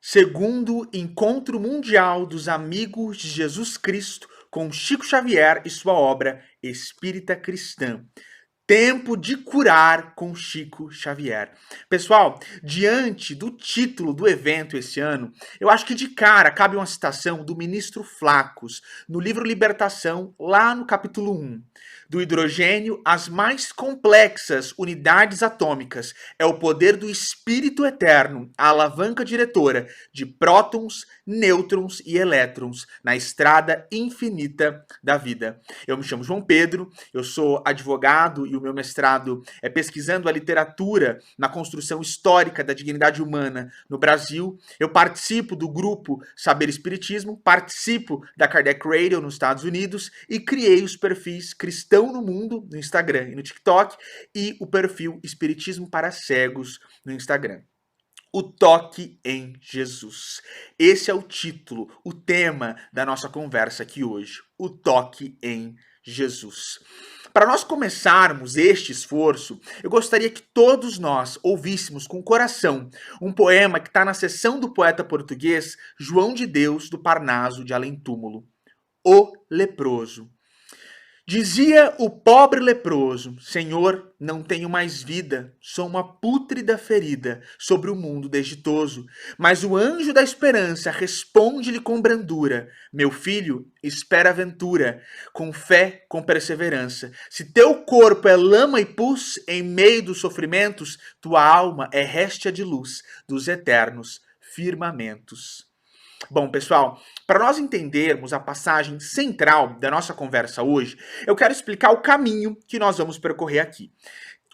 Segundo Encontro Mundial dos Amigos de Jesus Cristo com Chico Xavier e sua obra Espírita Cristã. Tempo de curar com Chico Xavier. Pessoal, diante do título do evento esse ano, eu acho que de cara cabe uma citação do ministro Flacos, no livro Libertação, lá no capítulo 1. Do hidrogênio às mais complexas unidades atômicas, é o poder do Espírito Eterno, a alavanca diretora de prótons, nêutrons e elétrons na estrada infinita da vida. Eu me chamo João Pedro, eu sou advogado e o meu mestrado é pesquisando a literatura na construção histórica da dignidade humana no Brasil. Eu participo do grupo Saber Espiritismo, participo da Kardec Radio nos Estados Unidos e criei os perfis Cristão no Mundo no Instagram e no TikTok e o perfil Espiritismo para Cegos no Instagram. O toque em Jesus. Esse é o título, o tema da nossa conversa aqui hoje. O toque em Jesus. Para nós começarmos este esforço, eu gostaria que todos nós ouvíssemos com o coração um poema que está na seção do poeta português João de Deus do Parnaso de Além Túmulo. O leproso. Dizia o pobre leproso: Senhor, não tenho mais vida, sou uma pútrida ferida sobre o mundo desditoso. Mas o anjo da esperança responde-lhe com brandura: Meu filho, espera a ventura, com fé, com perseverança. Se teu corpo é lama e pus, em meio dos sofrimentos, tua alma é réstia de luz dos eternos firmamentos. Bom, pessoal, para nós entendermos a passagem central da nossa conversa hoje, eu quero explicar o caminho que nós vamos percorrer aqui.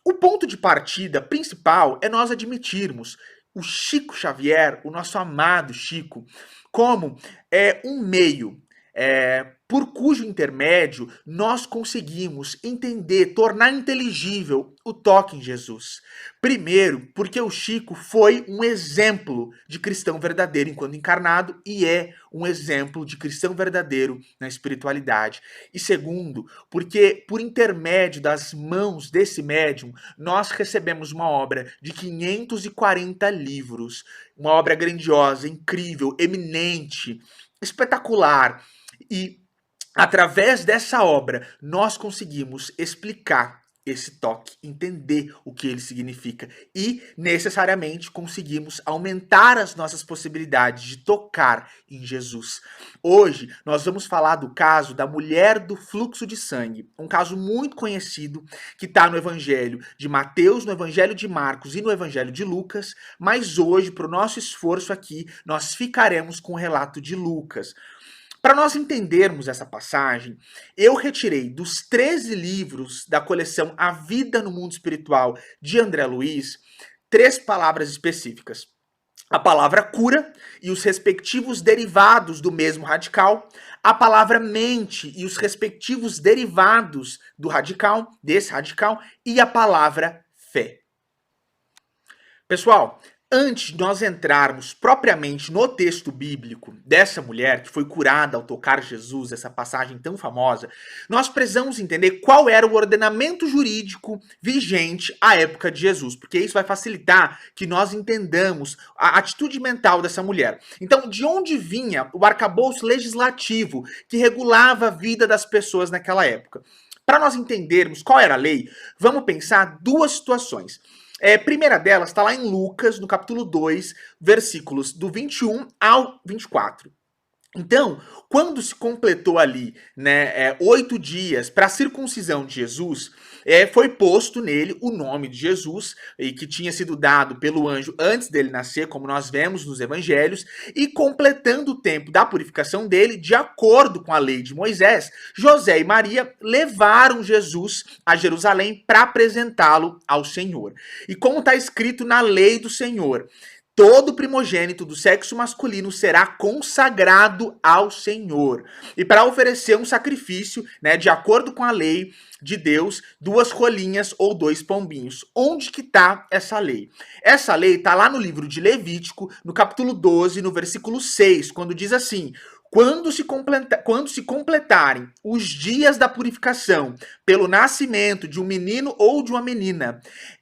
O ponto de partida principal é nós admitirmos o Chico Xavier, o nosso amado Chico, como um meio por cujo intermédio nós conseguimos entender, tornar inteligível o toque em Jesus. Primeiro, porque o Chico foi um exemplo de cristão verdadeiro enquanto encarnado e é um exemplo de cristão verdadeiro na espiritualidade. E segundo, porque por intermédio das mãos desse médium, nós recebemos uma obra de 540 livros, uma obra grandiosa, incrível, eminente, espetacular. E através dessa obra, nós conseguimos explicar esse toque, entender o que ele significa e, necessariamente, conseguimos aumentar as nossas possibilidades de tocar em Jesus. Hoje, nós vamos falar do caso da mulher do fluxo de sangue, um caso muito conhecido que está no Evangelho de Mateus, no Evangelho de Marcos e no Evangelho de Lucas, mas hoje, para o nosso esforço aqui, nós ficaremos com o relato de Lucas. Para nós entendermos essa passagem, eu retirei dos 13 livros da coleção A Vida no Mundo Espiritual de André Luiz 3 palavras específicas. A palavra cura e os respectivos derivados do mesmo radical, a palavra mente e os respectivos derivados do radical, desse radical, e a palavra fé. Pessoal, antes de nós entrarmos propriamente no texto bíblico dessa mulher que foi curada ao tocar Jesus, essa passagem tão famosa, nós precisamos entender qual era o ordenamento jurídico vigente à época de Jesus, porque isso vai facilitar que nós entendamos a atitude mental dessa mulher. Então, de onde vinha o arcabouço legislativo que regulava a vida das pessoas naquela época? Para nós entendermos qual era a lei, vamos pensar duas situações. Primeira delas está lá em Lucas, no capítulo 2, versículos do 21 ao 24. Então, quando se completou ali 8 dias para a circuncisão de Jesus, foi posto nele o nome de Jesus, e que tinha sido dado pelo anjo antes dele nascer, como nós vemos nos evangelhos, e completando o tempo da purificação dele, de acordo com a lei de Moisés, José e Maria levaram Jesus a Jerusalém para apresentá-lo ao Senhor. E como está escrito na lei do Senhor, todo primogênito do sexo masculino será consagrado ao Senhor. E para oferecer um sacrifício, de acordo com a lei de Deus, 2 rolinhas ou 2 pombinhos. Onde que está essa lei? Essa lei está lá no livro de Levítico, no capítulo 12, no versículo 6, quando diz assim: quando se completarem os dias da purificação pelo nascimento de um menino ou de uma menina,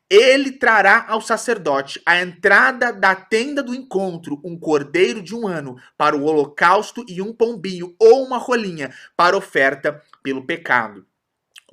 ele trará ao sacerdote à entrada da tenda do encontro um cordeiro de 1 ano para o holocausto e um pombinho ou uma rolinha para oferta pelo pecado.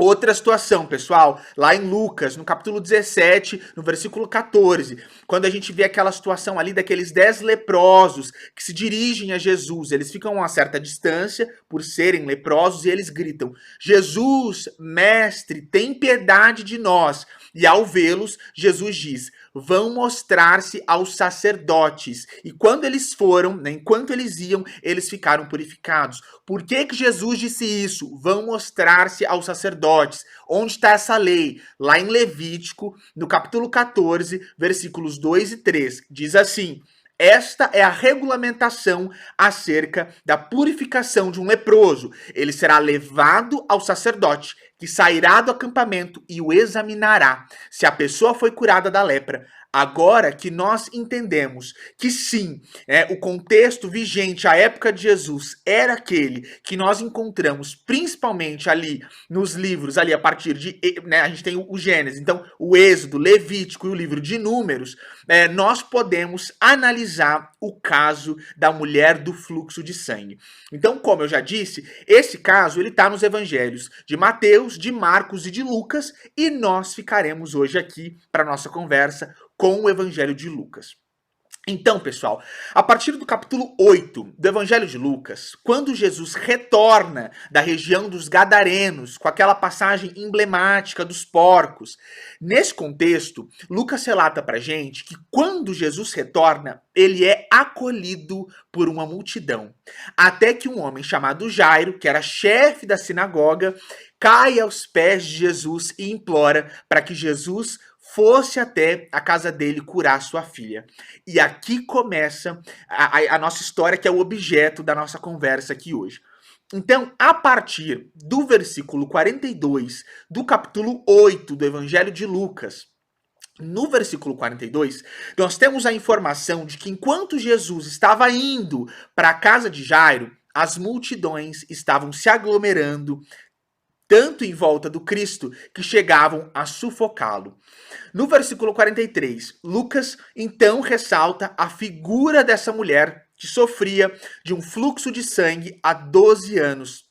Outra situação, pessoal, lá em Lucas, no capítulo 17, no versículo 14, quando a gente vê aquela situação ali daqueles 10 leprosos que se dirigem a Jesus, eles ficam a uma certa distância por serem leprosos e eles gritam: Jesus, mestre, tem piedade de nós. E ao vê-los, Jesus diz: vão mostrar-se aos sacerdotes. E quando eles foram, né, enquanto eles iam, eles ficaram purificados. Por que Jesus disse isso? Vão mostrar-se aos sacerdotes. Onde está essa lei? Lá em Levítico, no capítulo 14, versículos 2 e 3. Diz assim: esta é a regulamentação acerca da purificação de um leproso. Ele será levado ao sacerdote, que sairá do acampamento e o examinará, se a pessoa foi curada da lepra. Agora que nós entendemos que sim, o contexto vigente à época de Jesus era aquele que nós encontramos principalmente ali nos livros, ali a partir de, né, a gente tem o Gênesis, então o Êxodo, Levítico e o livro de Números, nós podemos analisar o caso da mulher do fluxo de sangue. Então, como eu já disse, esse caso ele está nos evangelhos de Mateus, de Marcos e de Lucas, e nós ficaremos hoje aqui para nossa conversa com o evangelho de Lucas. Então, pessoal, a partir do capítulo 8 do Evangelho de Lucas, quando Jesus retorna da região dos Gadarenos, com aquela passagem emblemática dos porcos, nesse contexto, Lucas relata pra gente que quando Jesus retorna, ele é acolhido por uma multidão, até que um homem chamado Jairo, que era chefe da sinagoga, cai aos pés de Jesus e implora para que Jesus fosse até a casa dele curar sua filha. E aqui começa a nossa história, que é o objeto da nossa conversa aqui hoje. Então, a partir do versículo 42 do capítulo 8 do Evangelho de Lucas, no versículo 42, nós temos a informação de que enquanto Jesus estava indo para a casa de Jairo, as multidões estavam se aglomerando, tanto em volta do Cristo, que chegavam a sufocá-lo. No versículo 43, Lucas então ressalta a figura dessa mulher que sofria de um fluxo de sangue há 12 anos,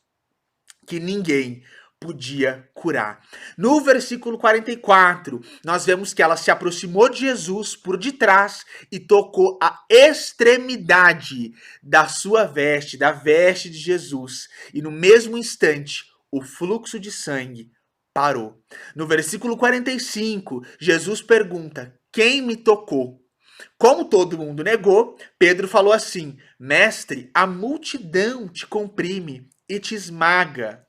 que ninguém podia curar. No versículo 44, nós vemos que ela se aproximou de Jesus por detrás e tocou a extremidade da sua veste, da veste de Jesus. E no mesmo instante, o fluxo de sangue parou. No versículo 45, Jesus pergunta: quem me tocou? Como todo mundo negou, Pedro falou assim: mestre, a multidão te comprime e te esmaga.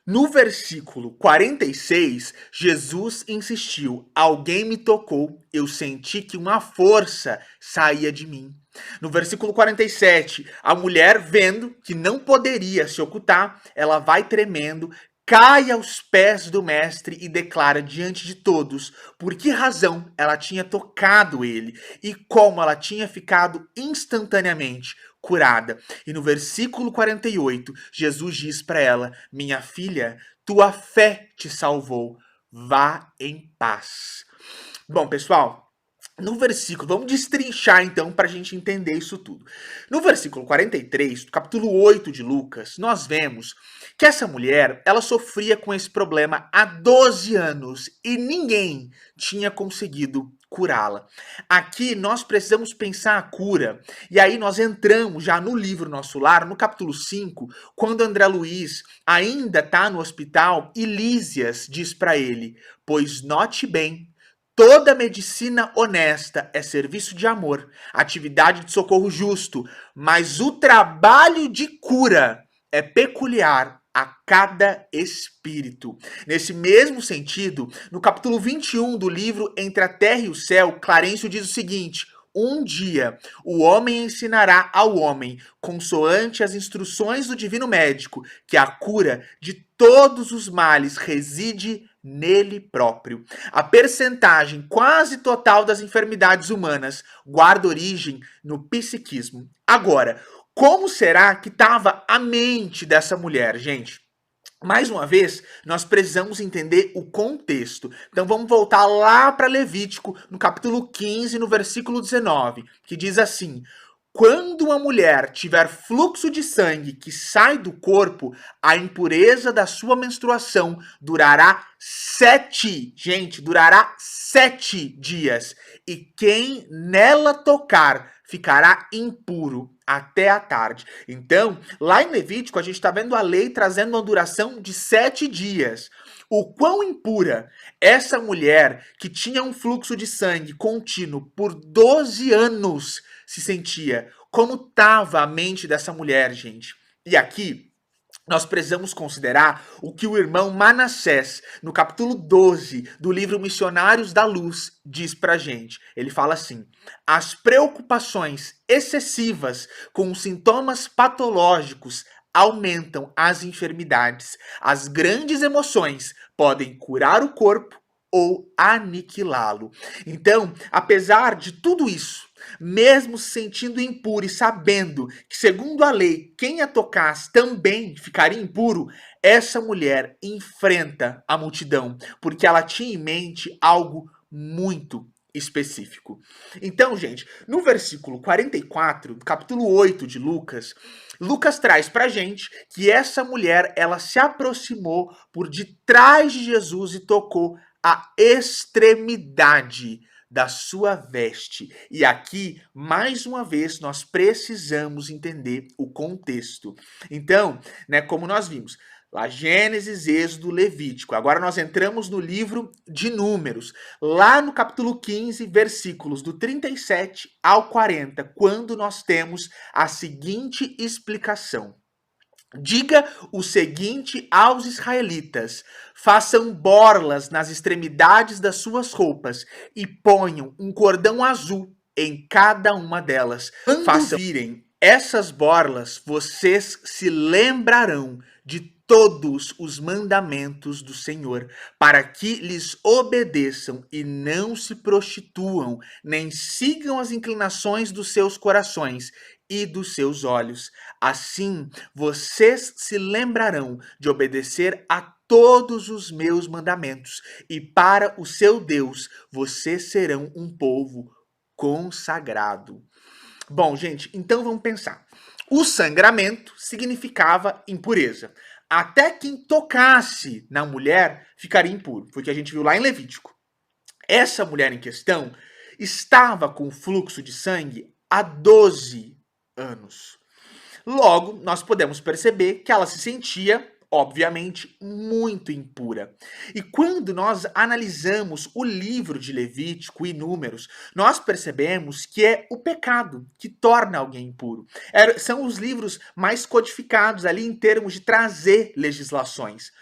No versículo 46, Jesus insistiu: alguém me tocou, eu senti que uma força saía de mim. No versículo 47, a mulher, vendo que não poderia se ocultar, ela vai tremendo, cai aos pés do mestre e declara diante de todos por que razão ela tinha tocado ele e como ela tinha ficado instantaneamente curada. E no versículo 48, Jesus diz para ela: minha filha, tua fé te salvou, vá em paz. Bom, pessoal, no versículo, vamos destrinchar então para a gente entender isso tudo. No versículo 43, do capítulo 8 de Lucas, nós vemos que essa mulher, ela sofria com esse problema há 12 anos e ninguém tinha conseguido curá-la. Aqui nós precisamos pensar a cura, e aí nós entramos já no livro Nosso Lar, no capítulo 5, quando André Luiz ainda está no hospital e Lísias diz para ele: pois note bem, toda medicina honesta é serviço de amor, atividade de socorro justo, mas o trabalho de cura é peculiar a cada espírito. Nesse mesmo sentido, no capítulo 21 do livro Entre a Terra e o Céu, Clarencio diz o seguinte: um dia o homem ensinará ao homem, consoante as instruções do divino médico, que a cura de todos os males reside nele próprio. A percentagem quase total das enfermidades humanas guarda origem no psiquismo. Agora, Como será que estava a mente dessa mulher, gente? Mais uma vez, nós precisamos entender o contexto. Então vamos voltar lá para Levítico, no capítulo 15, no versículo 19, que diz assim: quando uma mulher tiver fluxo de sangue que sai do corpo, a impureza da sua menstruação durará 7 dias. E quem nela tocar ficará impuro até a tarde. Então, lá em Levítico, a gente está vendo a lei trazendo uma duração de 7 dias. O quão impura essa mulher que tinha um fluxo de sangue contínuo por 12 anos se sentia, como estava a mente dessa mulher, gente. E aqui nós precisamos considerar o que o irmão Manassés, no capítulo 12 do livro Missionários da Luz, diz pra gente. Ele fala assim: as preocupações excessivas com os sintomas patológicos aumentam as enfermidades. As grandes emoções podem curar o corpo ou aniquilá-lo. Então, apesar de tudo isso, mesmo se sentindo impuro e sabendo que, segundo a lei, quem a tocasse também ficaria impuro, essa mulher enfrenta a multidão, porque ela tinha em mente algo muito específico. Então, gente, no versículo 44, do capítulo 8 de Lucas, Lucas traz pra gente que essa mulher, ela se aproximou por detrás de Jesus e tocou a extremidade da sua veste. E aqui, mais uma vez, nós precisamos entender o contexto. Então, né, como nós vimos, lá Gênesis, Êxodo, Levítico. Agora nós entramos no livro de Números, lá no capítulo 15, versículos do 37 ao 40, quando nós temos a seguinte explicação: diga o seguinte aos israelitas: façam borlas nas extremidades das suas roupas e ponham um cordão azul em cada uma delas. Quando virem essas borlas, vocês se lembrarão de todos os mandamentos do Senhor, para que lhes obedeçam e não se prostituam, nem sigam as inclinações dos seus corações e dos seus olhos. Assim, vocês se lembrarão de obedecer a todos os meus mandamentos, e para o seu Deus, vocês serão um povo consagrado. Bom, gente, então vamos pensar. O sangramento significava impureza. Até quem tocasse na mulher ficaria impuro. Foi o que a gente viu lá em Levítico. Essa mulher em questão estava com fluxo de sangue há 12 anos. Logo, nós podemos perceber que ela se sentia, obviamente, muito impura. E quando nós analisamos o livro de Levítico e Números, nós percebemos que é o pecado que torna alguém impuro. São os livros mais codificados ali em termos de trazer legislações.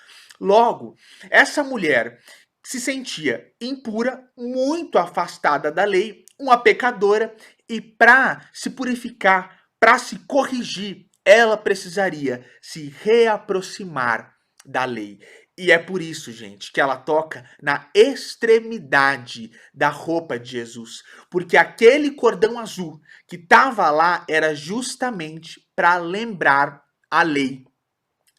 Logo, essa mulher se sentia impura, muito afastada da lei, uma pecadora, e para se purificar, para se corrigir, ela precisaria se reaproximar da lei. E é por isso, gente, que ela toca na extremidade da roupa de Jesus. Porque aquele cordão azul que estava lá era justamente para lembrar a lei.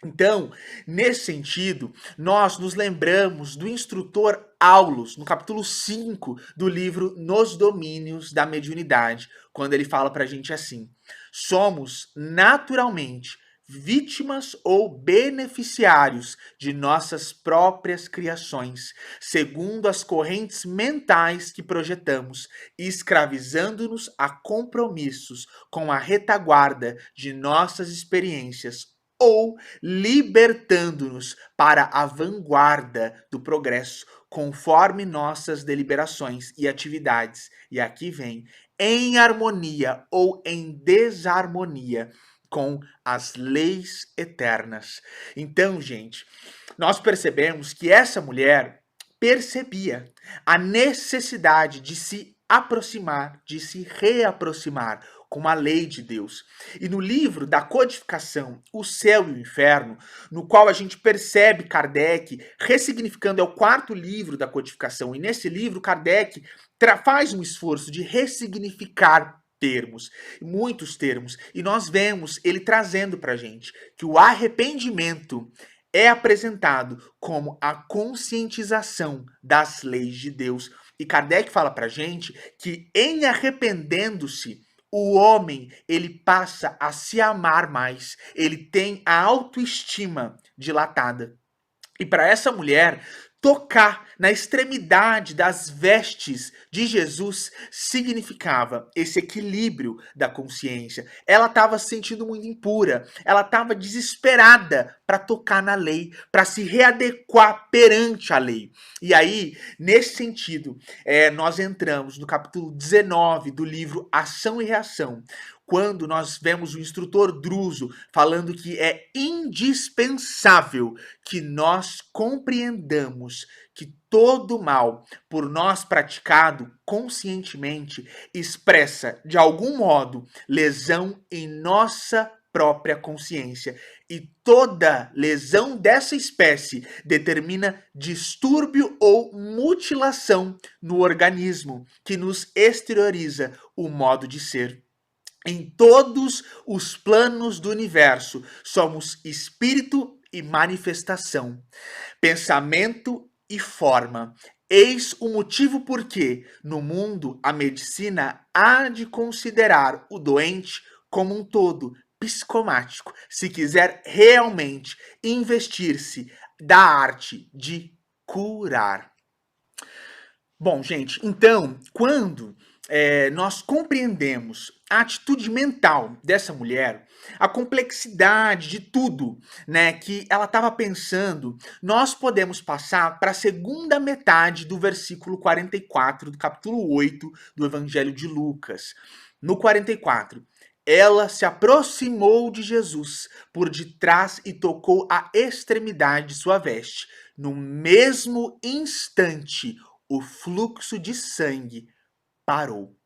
Então, nesse sentido, nós nos lembramos do instrutor Aulus, no capítulo 5 do livro Nos Domínios da Mediunidade, quando ele fala para a gente assim: somos naturalmente vítimas ou beneficiários de nossas próprias criações, segundo as correntes mentais que projetamos, escravizando-nos a compromissos com a retaguarda de nossas experiências, ou libertando-nos para a vanguarda do progresso, conforme nossas deliberações e atividades. E aqui vem: em harmonia ou em desarmonia com as leis eternas. Então, gente, nós percebemos que essa mulher percebia a necessidade de se aproximar, de se reaproximar com a lei de Deus. E no livro da codificação, O Céu e o Inferno, no qual a gente percebe Kardec ressignificando, é o quarto livro da codificação, e nesse livro Kardec faz um esforço de ressignificar termos, muitos termos, e nós vemos ele trazendo para a gente que o arrependimento é apresentado como a conscientização das leis de Deus. E Kardec fala para a gente que em arrependendo-se, o homem ele passa a se amar mais, ele tem a autoestima dilatada. E para essa mulher, tocar na extremidade das vestes de Jesus significava esse equilíbrio da consciência. Ela estava se sentindo muito impura, ela estava desesperada para tocar na lei, para se readequar perante a lei. E aí, nesse sentido, nós entramos no capítulo 19 do livro Ação e Reação, quando nós vemos o instrutor Druso falando que é indispensável que nós compreendamos que todo mal, por nós praticado conscientemente, expressa, de algum modo, lesão em nossa própria consciência. E toda lesão dessa espécie determina distúrbio ou mutilação no organismo, que nos exterioriza o modo de ser. Em todos os planos do universo, somos espírito e manifestação, pensamento e forma. Eis o motivo por que, no mundo, a medicina há de considerar o doente como um todo psicomático, se quiser realmente investir-se da arte de curar. Bom, gente, então, quando nós compreendemos a atitude mental dessa mulher, a complexidade de tudo, né, que ela estava pensando, nós podemos passar para a segunda metade do versículo 44 do capítulo 8 do Evangelho de Lucas. No 44, ela se aproximou de Jesus por detrás e tocou a extremidade de sua veste. No mesmo instante, o fluxo de sangue parou.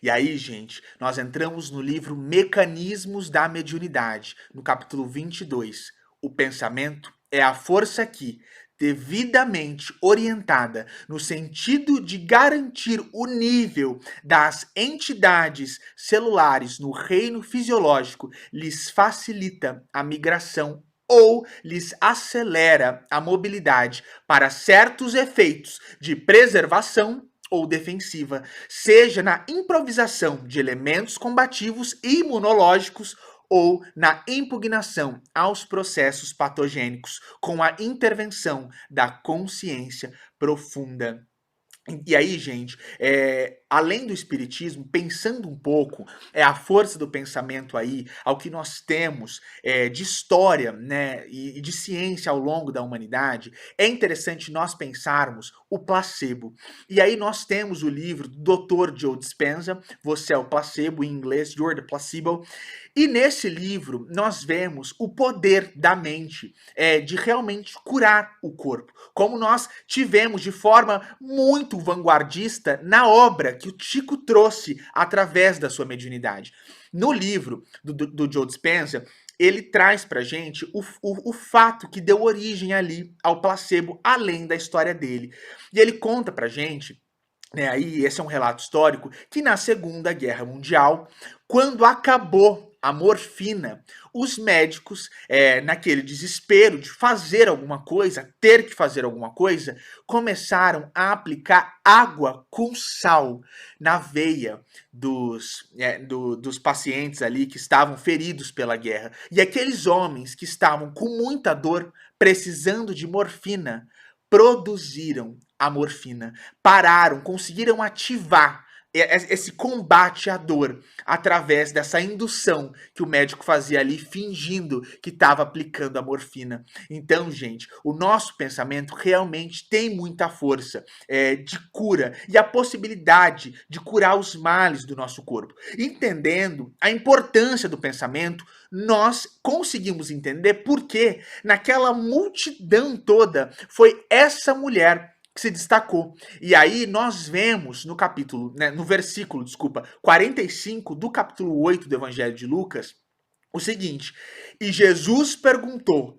E aí, gente, nós entramos no livro Mecanismos da Mediunidade, no capítulo 22. O pensamento é a força que, devidamente orientada no sentido de garantir o nível das entidades celulares no reino fisiológico, lhes facilita a migração ou lhes acelera a mobilidade para certos efeitos de preservação ou defensiva, seja na improvisação de elementos combativos e imunológicos ou na impugnação aos processos patogênicos, com a intervenção da consciência profunda. E aí, gente, além do espiritismo, pensando um pouco, a força do pensamento aí, ao que nós temos de história, né, e de ciência ao longo da humanidade, é interessante nós pensarmos o placebo. E aí nós temos o livro do Dr. Joe Dispenza, Você é o Placebo, em inglês, You're the Placebo. E nesse livro nós vemos o poder da mente de realmente curar o corpo, como nós tivemos de forma muito vanguardista na obra que o Chico trouxe através da sua mediunidade. No livro do Joe Dispenza, ele traz pra gente o fato que deu origem ali ao placebo, além da história dele. E ele conta pra gente, né, aí esse é um relato histórico, que na Segunda Guerra Mundial, quando acabou a morfina, os médicos, naquele desespero de fazer alguma coisa, ter que fazer alguma coisa, começaram a aplicar água com sal na veia dos pacientes ali que estavam feridos pela guerra. E aqueles homens que estavam com muita dor, precisando de morfina, produziram a morfina, pararam, conseguiram ativar esse combate à dor através dessa indução que o médico fazia ali, fingindo que estava aplicando a morfina. Então, gente, o nosso pensamento realmente tem muita força de cura e a possibilidade de curar os males do nosso corpo. Entendendo a importância do pensamento, nós conseguimos entender por que naquela multidão toda foi essa mulher que se destacou. E aí nós vemos no capítulo, né, no versículo, 45 do capítulo 8 do Evangelho de Lucas, o seguinte: e Jesus perguntou: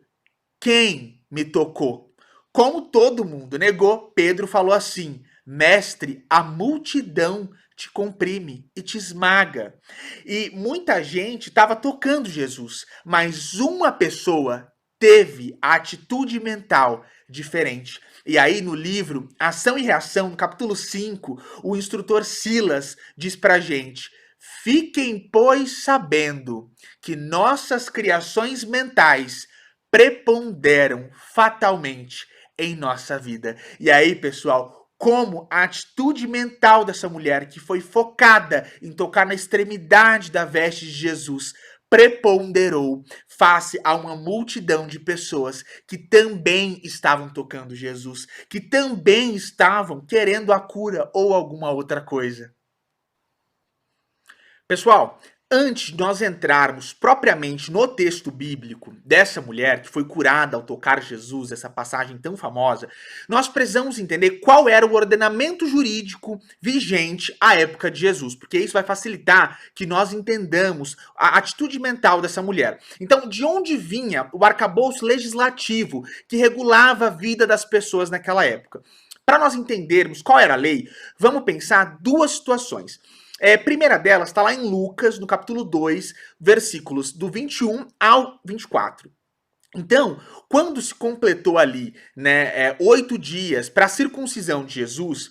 quem me tocou? Como todo mundo negou, Pedro falou assim: Mestre, a multidão te comprime e te esmaga. E muita gente estava tocando Jesus, mas uma pessoa teve a atitude mental diferente. E aí, no livro Ação e Reação, no capítulo 5, o instrutor Silas diz pra gente: fiquem, pois, sabendo que nossas criações mentais preponderam fatalmente em nossa vida. E aí, pessoal, como a atitude mental dessa mulher, que foi focada em tocar na extremidade da veste de Jesus, preponderou face a uma multidão de pessoas que também estavam tocando Jesus, que também estavam querendo a cura ou alguma outra coisa. Pessoal, antes de nós entrarmos propriamente no texto bíblico dessa mulher que foi curada ao tocar Jesus, essa passagem tão famosa, nós precisamos entender qual era o ordenamento jurídico vigente à época de Jesus, porque isso vai facilitar que nós entendamos a atitude mental dessa mulher. Então, de onde vinha o arcabouço legislativo que regulava a vida das pessoas naquela época? Para nós entendermos qual era a lei, vamos pensar duas situações. Primeira delas está lá em Lucas, no capítulo 2, versículos do 21 ao 24. Então, quando se completou ali, né, 8 dias para a circuncisão de Jesus,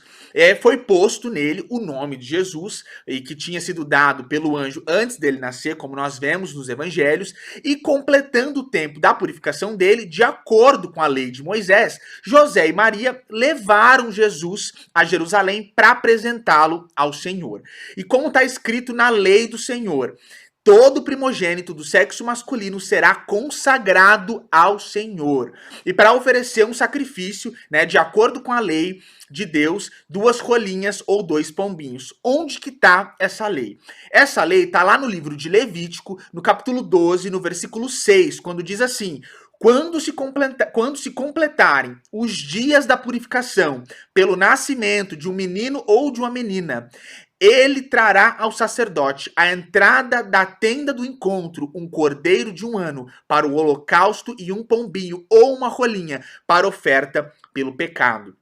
foi posto nele o nome de Jesus, e que tinha sido dado pelo anjo antes dele nascer, como nós vemos nos evangelhos, e completando o tempo da purificação dele, de acordo com a lei de Moisés, José e Maria levaram Jesus a Jerusalém para apresentá-lo ao Senhor. E como está escrito na lei do Senhor, todo primogênito do sexo masculino será consagrado ao Senhor. E para oferecer um sacrifício, né, de acordo com a lei de Deus, 2 rolinhas ou 2 pombinhos. Onde que está essa lei? Essa lei está lá no livro de Levítico, no capítulo 12, no versículo 6, quando diz assim: quando se completarem os dias da purificação pelo nascimento de um menino ou de uma menina, ele trará ao sacerdote à entrada da tenda do encontro um cordeiro de 1 ano para o holocausto e um pombinho ou uma rolinha para oferta pelo pecado.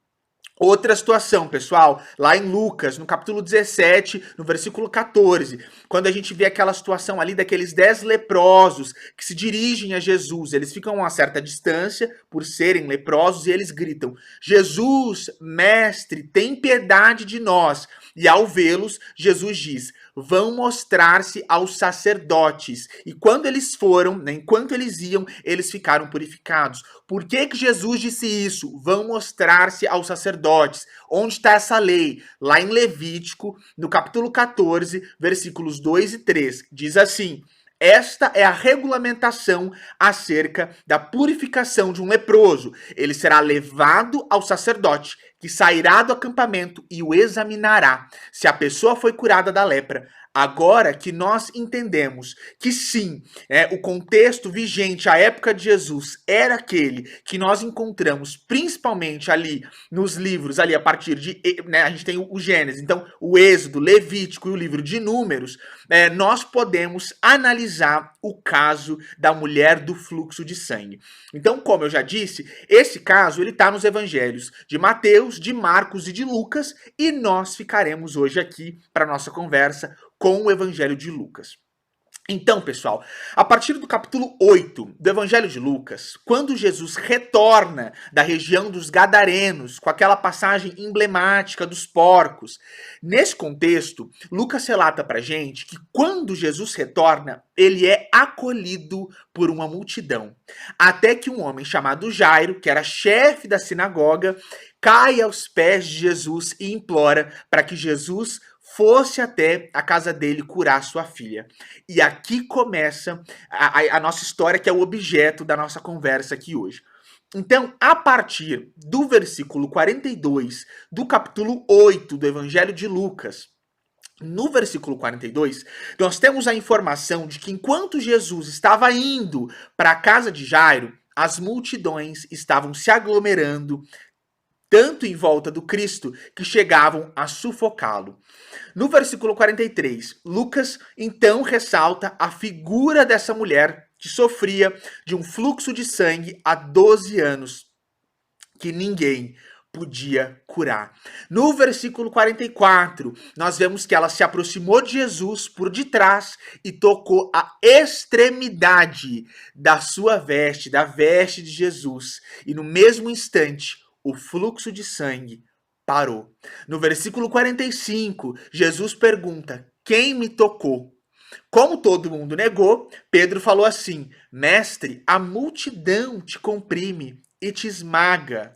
Outra situação, pessoal, lá em Lucas, no capítulo 17, no versículo 14, quando a gente vê aquela situação ali daqueles 10 leprosos que se dirigem a Jesus, eles ficam a uma certa distância por serem leprosos e eles gritam: Jesus, mestre, tem piedade de nós. E ao vê-los, Jesus diz: vão mostrar-se aos sacerdotes. E quando eles foram, né, enquanto eles iam, eles ficaram purificados. Por que Jesus disse isso? Vão mostrar-se aos sacerdotes. Onde está essa lei? Lá em Levítico, no capítulo 14, versículos 2 e 3. Diz assim: esta é a regulamentação acerca da purificação de um leproso. Ele será levado ao sacerdote, que sairá do acampamento e o examinará. Se a pessoa foi curada da lepra, agora que nós entendemos que sim, o contexto vigente à época de Jesus era aquele que nós encontramos principalmente ali nos livros, ali a partir de, né, a gente tem o Gênesis, então o Êxodo, Levítico e o livro de Números, nós podemos analisar o caso da mulher do fluxo de sangue. Então, como eu já disse, esse caso ele está nos evangelhos de Mateus, de Marcos e de Lucas, e nós ficaremos hoje aqui para nossa conversa com o Evangelho de Lucas. Então, pessoal, a partir do capítulo 8 do Evangelho de Lucas, quando Jesus retorna da região dos Gadarenos, com aquela passagem emblemática dos porcos, nesse contexto, Lucas relata pra gente que quando Jesus retorna, ele é acolhido por uma multidão, até que um homem chamado Jairo, que era chefe da sinagoga, cai aos pés de Jesus e implora para que Jesus fosse até a casa dele curar sua filha. E aqui começa a nossa história, que é o objeto da nossa conversa aqui hoje. Então, a partir do versículo 42 do capítulo 8 do Evangelho de Lucas, no versículo 42, nós temos a informação de que enquanto Jesus estava indo para a casa de Jairo, as multidões estavam se aglomerando tanto em volta do Cristo que chegavam a sufocá-lo. No versículo 43, Lucas então ressalta a figura dessa mulher que sofria de um fluxo de sangue há 12 anos, que ninguém podia curar. No versículo 44, nós vemos que ela se aproximou de Jesus por detrás e tocou a extremidade da sua veste, da veste de Jesus. E no mesmo instante, o fluxo de sangue parou. No versículo 45, Jesus pergunta: quem me tocou? Como todo mundo negou, Pedro falou assim: mestre, a multidão te comprime e te esmaga.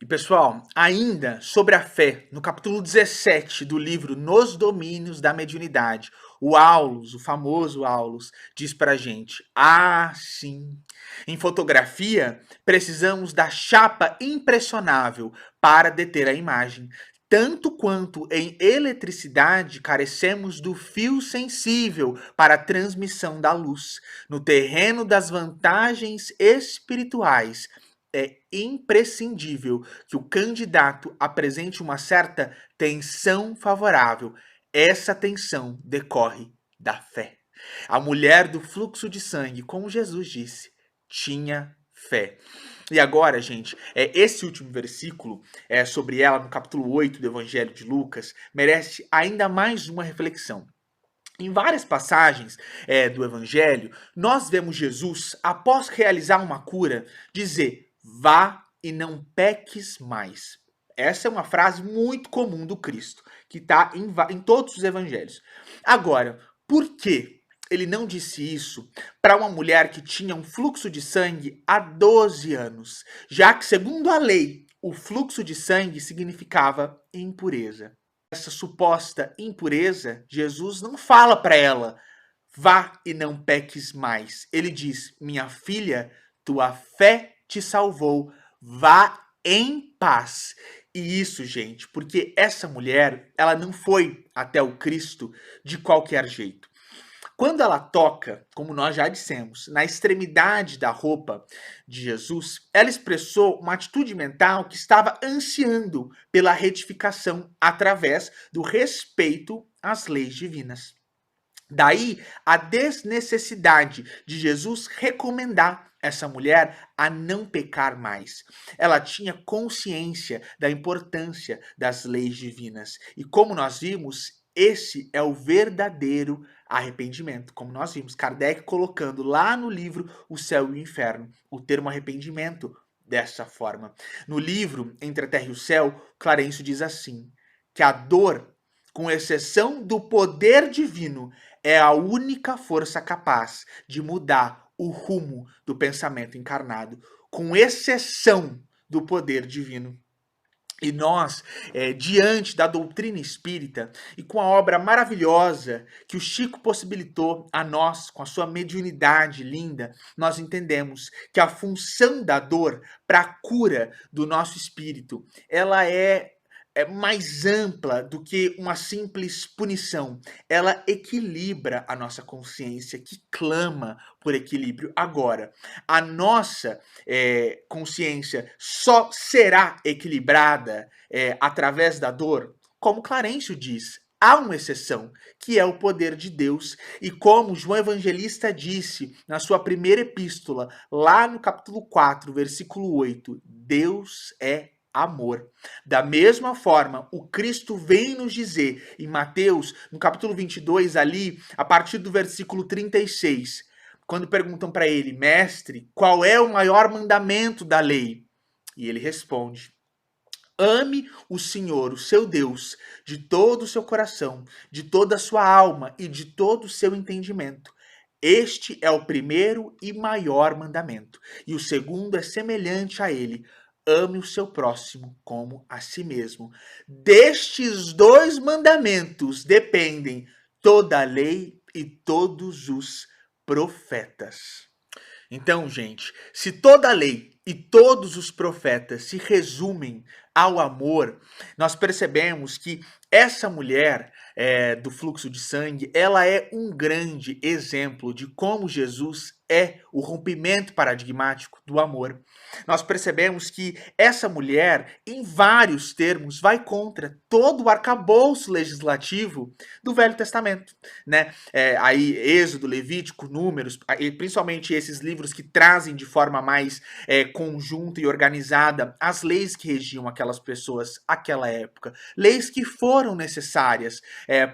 E pessoal, ainda sobre a fé, no capítulo 17 do livro Nos Domínios da Mediunidade, o Aulus, o famoso Aulus, diz pra gente: ah, sim, em fotografia precisamos da chapa impressionável para deter a imagem. Tanto quanto em eletricidade carecemos do fio sensível para a transmissão da luz. No terreno das vantagens espirituais, é imprescindível que o candidato apresente uma certa tensão favorável. Essa tensão decorre da fé. A mulher do fluxo de sangue, como Jesus disse, tinha fé. E agora, gente, esse último versículo, sobre ela, no capítulo 8 do Evangelho de Lucas, merece ainda mais uma reflexão. Em várias passagens do Evangelho, nós vemos Jesus, após realizar uma cura, dizer: vá e não peques mais. Essa é uma frase muito comum do Cristo, que está em todos os evangelhos. Agora, por que ele não disse isso para uma mulher que tinha um fluxo de sangue há 12 anos? Já que, segundo a lei, o fluxo de sangue significava impureza. Essa suposta impureza, Jesus não fala para ela: vá e não peques mais. Ele diz: minha filha, tua fé te salvou, vá em paz. E isso, gente, porque essa mulher, ela não foi até o Cristo de qualquer jeito. Quando ela toca, como nós já dissemos, na extremidade da roupa de Jesus, ela expressou uma atitude mental que estava ansiando pela retificação através do respeito às leis divinas. Daí a desnecessidade de Jesus recomendar essa mulher a não pecar mais. Ela tinha consciência da importância das leis divinas. E como nós vimos, esse é o verdadeiro arrependimento. Como nós vimos, Kardec colocando lá no livro O Céu e o Inferno o termo arrependimento dessa forma. No livro Entre a Terra e o Céu, Clarencio diz assim, que a dor, com exceção do poder divino, é a única força capaz de mudar o rumo do pensamento encarnado, com exceção do poder divino. E nós, diante da doutrina espírita e com a obra maravilhosa que o Chico possibilitou a nós, com a sua mediunidade linda, nós entendemos que a função da dor para a cura do nosso espírito, ela é mais ampla do que uma simples punição. Ela equilibra a nossa consciência, que clama por equilíbrio. Agora, a nossa consciência só será equilibrada através da dor, como Clarencio diz. Há uma exceção, que é o poder de Deus. E como João Evangelista disse na sua primeira epístola, lá no capítulo 4, versículo 8, Deus é amor. Da mesma forma, o Cristo vem nos dizer em Mateus, no capítulo 22, ali, a partir do versículo 36, quando perguntam para ele: mestre, qual é o maior mandamento da lei? E ele responde: ame o Senhor, o seu Deus, de todo o seu coração, de toda a sua alma e de todo o seu entendimento. Este é o primeiro e maior mandamento. E o segundo é semelhante a ele: ame o seu próximo como a si mesmo. Destes dois mandamentos dependem toda a lei e todos os profetas. Então, gente, se toda a lei e todos os profetas se resumem ao amor, nós percebemos que essa mulher do fluxo de sangue, ela é um grande exemplo de como Jesus é o rompimento paradigmático do amor. Nós percebemos que essa mulher, em vários termos, vai contra todo o arcabouço legislativo do Velho Testamento, né? Aí Êxodo, Levítico, Números, e principalmente esses livros que trazem de forma mais conjunta e organizada as leis que regiam aquelas pessoas àquela época, leis que foram necessárias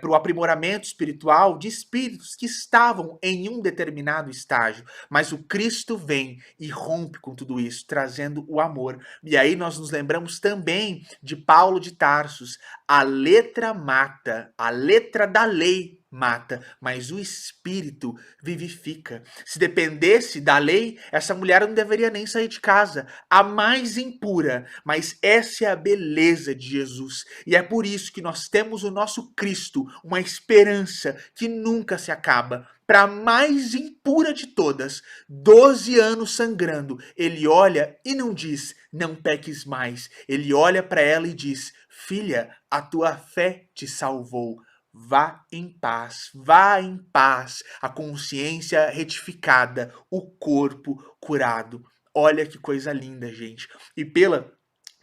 para o aprimoramento espiritual de espíritos que estavam em um determinado estágio, mas o Cristo vem e rompe com tudo isso, trazendo o amor. E aí nós nos lembramos também de Paulo de Tarsus: a letra mata, a letra da lei mata, mas o espírito vivifica. Se dependesse da lei, essa mulher não deveria nem sair de casa, a mais impura, mas essa é a beleza de Jesus. E é por isso que nós temos o nosso Cristo, uma esperança que nunca se acaba. Para a mais impura de todas, 12 anos sangrando, ele olha e não diz: não peques mais. Ele olha para ela e diz: filha, a tua fé te salvou. Vá em paz, vá em paz, a consciência retificada, o corpo curado. Olha que coisa linda, gente. E pela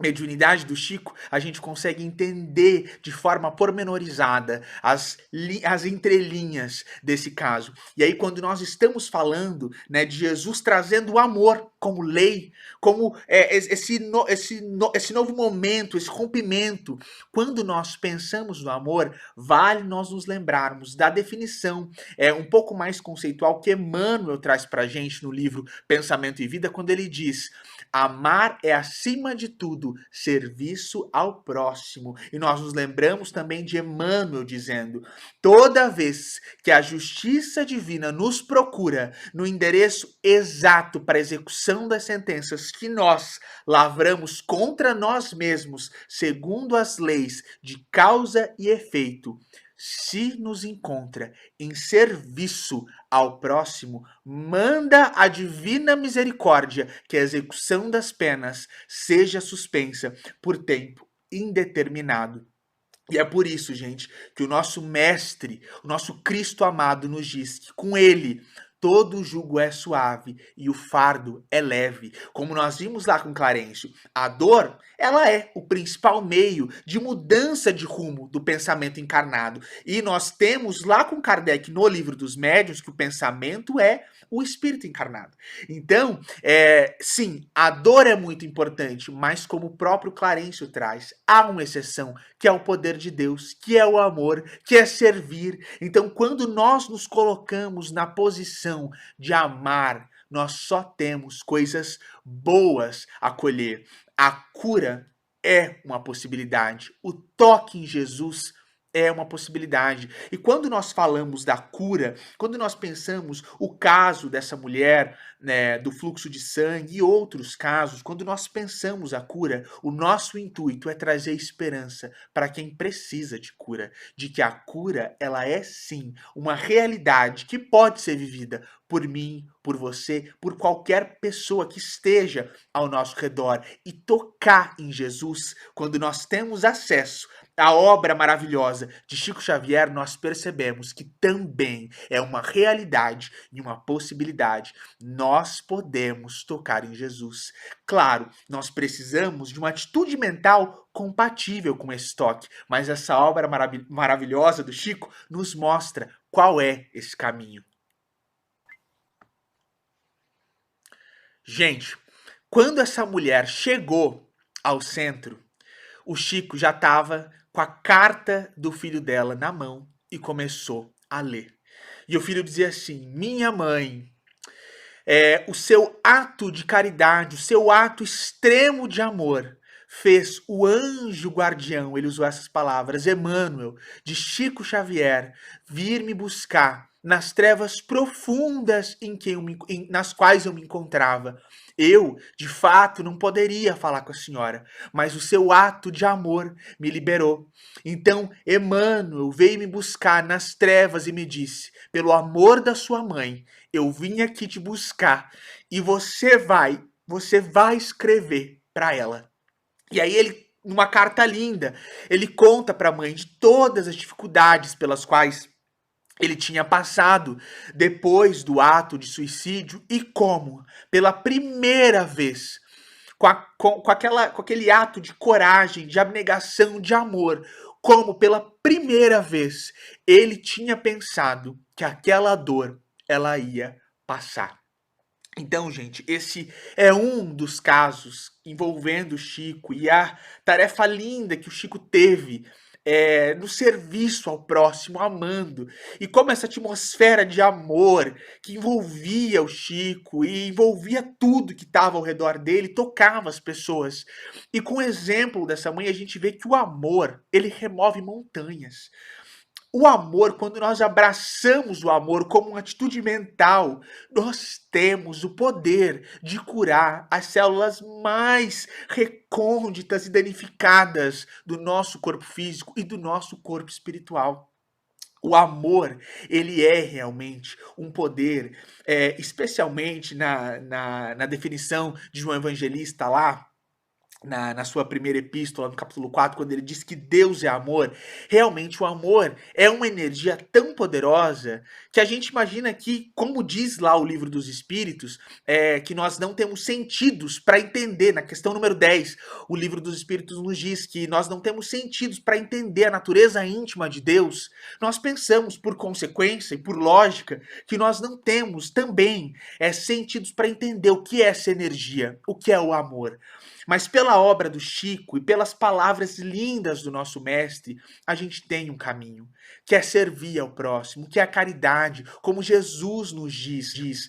mediunidade do Chico, a gente consegue entender de forma pormenorizada as entrelinhas desse caso. E aí, quando nós estamos falando, né, de Jesus trazendo o amor como lei, como esse novo momento, esse rompimento, quando nós pensamos no amor, vale nós nos lembrarmos da definição um pouco mais conceitual que Emmanuel traz para a gente no livro Pensamento e Vida, quando ele diz: amar é, acima de tudo, serviço ao próximo. E nós nos lembramos também de Emmanuel dizendo: toda vez que a justiça divina nos procura no endereço exato para a execução das sentenças que nós lavramos contra nós mesmos, segundo as leis de causa e efeito, se nos encontra em serviço ao próximo, manda a divina misericórdia que a execução das penas seja suspensa por tempo indeterminado. E é por isso, gente, que o nosso mestre, o nosso Cristo amado, nos diz que com ele todo o jugo é suave e o fardo é leve. Como nós vimos lá com Clarencio, a dor, ela é o principal meio de mudança de rumo do pensamento encarnado. E nós temos lá com Kardec no Livro dos Médiuns que o pensamento é o espírito encarnado. Então, sim, a dor é muito importante, mas como o próprio Clarencio traz, há uma exceção, que é o poder de Deus, que é o amor, que é servir. Então, quando nós nos colocamos na posição de amar, nós só temos coisas boas a colher. A cura é uma possibilidade. O toque em Jesus é uma possibilidade. E quando nós falamos da cura, quando nós pensamos o caso dessa mulher, né, do fluxo de sangue e outros casos, quando nós pensamos a cura, o nosso intuito é trazer esperança para quem precisa de cura, de que a cura, ela é sim uma realidade que pode ser vivida por mim, por você, por qualquer pessoa que esteja ao nosso redor. E tocar em Jesus, quando nós temos acesso à obra maravilhosa de Chico Xavier, nós percebemos que também é uma realidade e uma possibilidade. Nós podemos tocar em Jesus. Claro, nós precisamos de uma atitude mental compatível com esse toque, mas essa obra maravilhosa do Chico nos mostra qual é esse caminho. Gente, quando essa mulher chegou ao centro, o Chico já estava com a carta do filho dela na mão e começou a ler. E o filho dizia assim: minha mãe, o seu ato de caridade, o seu ato extremo de amor, fez o anjo guardião, ele usou essas palavras, Emmanuel, de Chico Xavier, vir me buscar nas trevas profundas nas quais eu me encontrava. Eu, de fato, não poderia falar com a senhora, mas o seu ato de amor me liberou. Então, Emmanuel veio me buscar nas trevas e me disse: pelo amor da sua mãe, eu vim aqui te buscar e você vai escrever para ela. E aí ele numa carta linda, ele conta para a mãe de todas as dificuldades pelas quais ele tinha passado depois do ato de suicídio e como, pela primeira vez, com aquele ato de coragem, de abnegação, de amor, como pela primeira vez ele tinha pensado que aquela dor ela ia passar. Então, gente, esse é um dos casos envolvendo o Chico e a tarefa linda que o Chico teve no serviço ao próximo, amando. E como essa atmosfera de amor que envolvia o Chico e envolvia tudo que estava ao redor dele, tocava as pessoas. E com o exemplo dessa mãe, a gente vê que o amor, ele remove montanhas. O amor, quando nós abraçamos o amor como uma atitude mental, nós temos o poder de curar as células mais recônditas e danificadas do nosso corpo físico e do nosso corpo espiritual. O amor, ele é realmente um poder, especialmente na definição de João Evangelista lá, na sua primeira epístola, no capítulo 4, quando ele diz que Deus é amor, realmente o amor é uma energia tão poderosa que a gente imagina que, como diz lá o livro dos Espíritos, que nós não temos sentidos para entender. Na questão número 10, o livro dos Espíritos nos diz que nós não temos sentidos para entender a natureza íntima de Deus. Nós pensamos, por consequência e por lógica, que nós não temos também sentidos para entender o que é essa energia, o que é o amor. Mas pela obra do Chico e pelas palavras lindas do nosso mestre, a gente tem um caminho, que é servir ao próximo, que é a caridade, como Jesus nos diz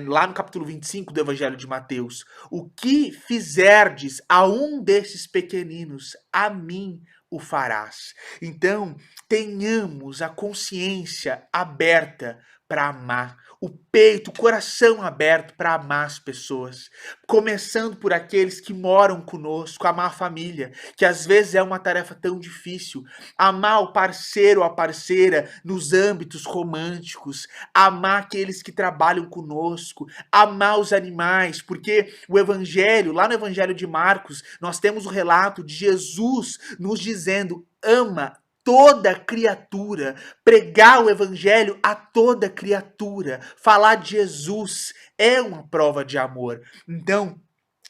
lá no capítulo 25 do Evangelho de Mateus: o que fizerdes a um desses pequeninos, a mim o farás. Então, tenhamos a consciência aberta para amar, o peito, o coração aberto para amar as pessoas, começando por aqueles que moram conosco, amar a família, que às vezes é uma tarefa tão difícil, amar o parceiro ou a parceira nos âmbitos românticos, amar aqueles que trabalham conosco, amar os animais, porque o Evangelho, lá no Evangelho de Marcos, nós temos o relato de Jesus nos dizendo: ama toda criatura, pregar o evangelho a toda criatura, falar de Jesus é uma prova de amor. Então,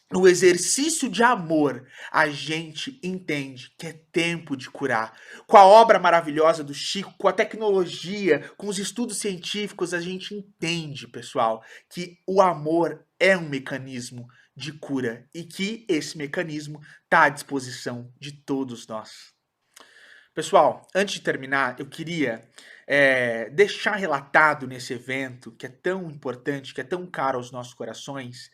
no exercício de amor, a gente entende que é tempo de curar. Com a obra maravilhosa do Chico, com a tecnologia, com os estudos científicos, a gente entende, pessoal, que o amor é um mecanismo de cura e que esse mecanismo está à disposição de todos nós. Pessoal, antes de terminar, eu queria deixar relatado nesse evento, que é tão importante, que é tão caro aos nossos corações,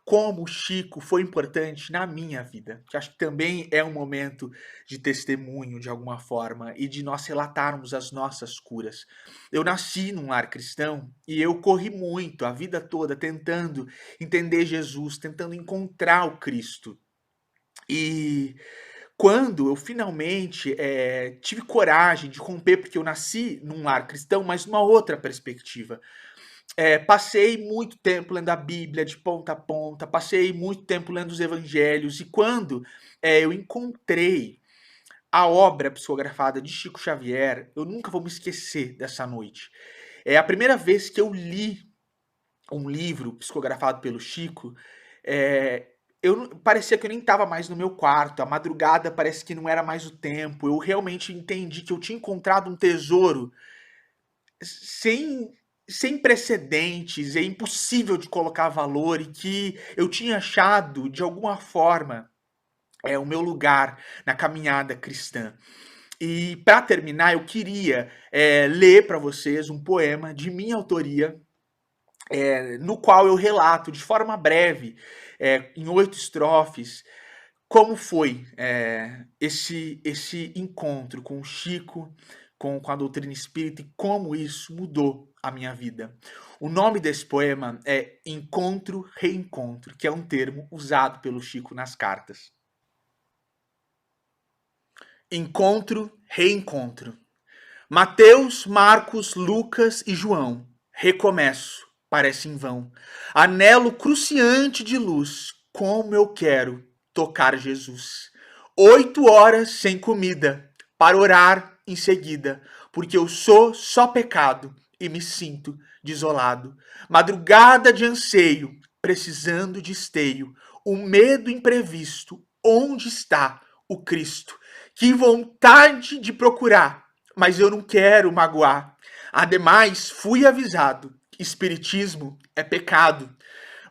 como o Chico foi importante na minha vida, que acho que também é um momento de testemunho, de alguma forma, e de nós relatarmos as nossas curas. Eu nasci num lar cristão e eu corri muito a vida toda tentando entender Jesus, tentando encontrar o Cristo. E quando eu finalmente tive coragem de romper, porque eu nasci num lar cristão, mas numa outra perspectiva. Passei muito tempo lendo a Bíblia de ponta a ponta, passei muito tempo lendo os evangelhos, e quando eu encontrei a obra psicografada de Chico Xavier, eu nunca vou me esquecer dessa noite. É a primeira vez que eu li um livro psicografado pelo Chico. Parecia que eu nem estava mais no meu quarto, a madrugada parece que não era mais o tempo, eu realmente entendi que eu tinha encontrado um tesouro sem, sem precedentes, é impossível de colocar valor, e que eu tinha achado, de alguma forma, o meu lugar na caminhada cristã. E para terminar, eu queria ler para vocês um poema de minha autoria, no qual eu relato de forma breve, em 8 estrofes, como foi esse encontro com o Chico, com a doutrina espírita, e como isso mudou a minha vida. O nome desse poema é Encontro, Reencontro, que é um termo usado pelo Chico nas cartas. Encontro, reencontro. Mateus, Marcos, Lucas e João. Recomeço, parece em vão. Anelo cruciante de luz, como eu quero tocar Jesus. 8 horas sem comida, para orar em seguida, porque eu sou só pecado e me sinto desolado. Madrugada de anseio, precisando de esteio, o medo imprevisto, onde está o Cristo? Que vontade de procurar, mas eu não quero magoar. Ademais, fui avisado, espiritismo é pecado.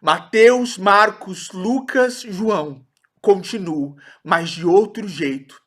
Mateus, Marcos, Lucas, João, continuo, mas de outro jeito.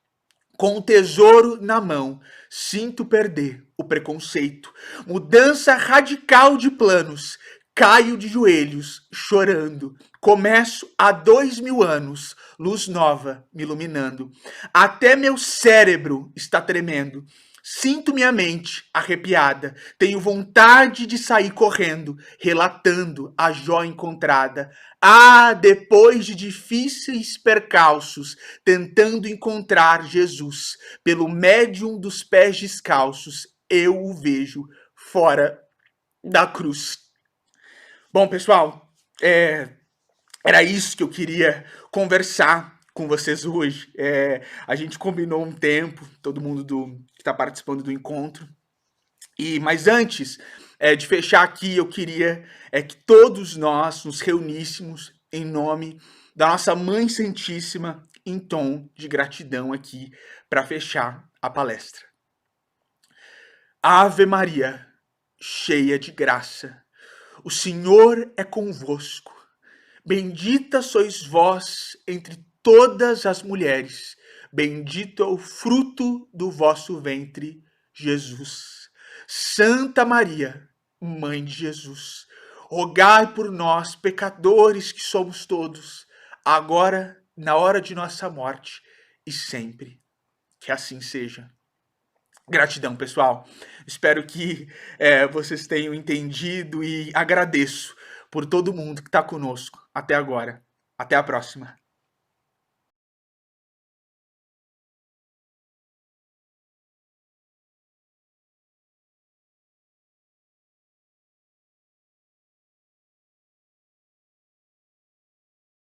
Com o tesouro na mão, sinto perder o preconceito. Mudança radical de planos. Caio de joelhos, chorando. Começo há 2000 anos, luz nova me iluminando. Até meu cérebro está tremendo. Sinto minha mente arrepiada. Tenho vontade de sair correndo, relatando a joia encontrada. Ah, depois de difíceis percalços, tentando encontrar Jesus, pelo médium dos pés descalços, eu o vejo fora da cruz. Bom, pessoal, era isso que eu queria conversar com vocês hoje. A gente combinou um tempo, todo mundo que está participando do encontro. Mas antes de fechar aqui, eu queria que todos nós nos reuníssemos em nome da nossa Mãe Santíssima, em tom de gratidão aqui, para fechar a palestra. Ave Maria, cheia de graça, o Senhor é convosco. Bendita sois vós entre todas as mulheres, bendito é o fruto do vosso ventre, Jesus. Santa Maria, Mãe de Jesus, rogai por nós, pecadores que somos todos, agora, na hora de nossa morte e sempre. Que assim seja. Gratidão, pessoal. Espero que vocês tenham entendido e agradeço por todo mundo que está conosco até agora. Até a próxima.